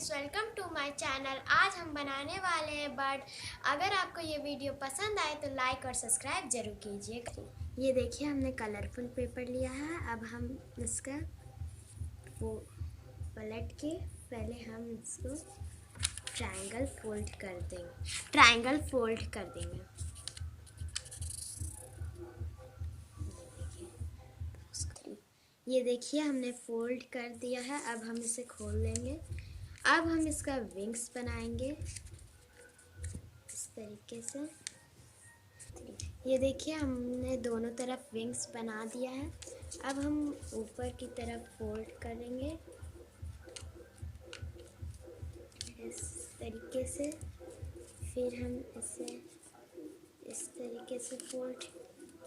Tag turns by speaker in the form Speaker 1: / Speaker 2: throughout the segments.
Speaker 1: Friends, welcome to my channel. आज हम बनाने वाले हैं बर्ड। अगर आपको ये वीडियो पसंद आए तो लाइक और सब्सक्राइब जरूर कीजिएगा। ये देखिए, हमने कलरफुल पेपर लिया है। अब हम इसका वो पलट के पहले हम इसको ट्रायंगल फोल्ड कर देंगे। ये देखिए, हमने फोल्ड कर दिया है। अब हम इसे खोल लेंगे। अब हम इसका विंग्स बनाएंगे इस तरीके से। ये देखिए, हमने दोनों तरफ विंग्स बना दिया है। अब हम ऊपर की तरफ फोल्ड करेंगे इस तरीके से। फिर हम इसे इस तरीके से फोल्ड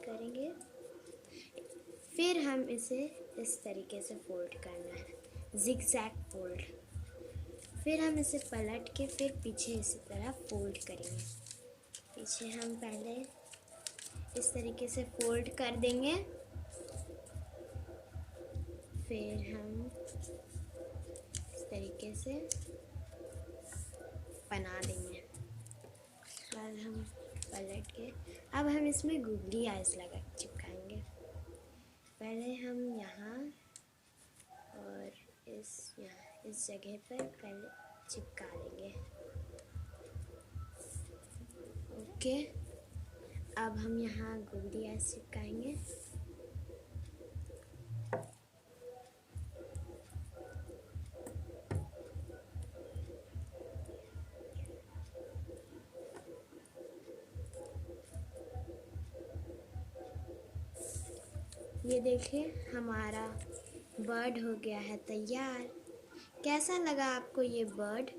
Speaker 1: करेंगे। फिर हम इसे इस तरीके से फोल्ड करना है, जिगजैग फोल्ड। फिर हम इसे पलट के फिर पीछे इसी तरह फोल्ड करेंगे। पीछे हम पहले इस तरीके से फोल्ड कर देंगे। फिर हम इस तरीके से बना देंगे। बाद हम पलट के अब हम इसमें गूगली आइज लगा चिपकाएंगे। पहले हम यहाँ और इस जगह पर पहले चिपका लेंगे। ओके, अब हम यहाँ गूगली आइज चिपकाएंगे। ये देखिए, हमारा बर्ड हो गया है तैयार। कैसा लगा आपको ये बर्ड?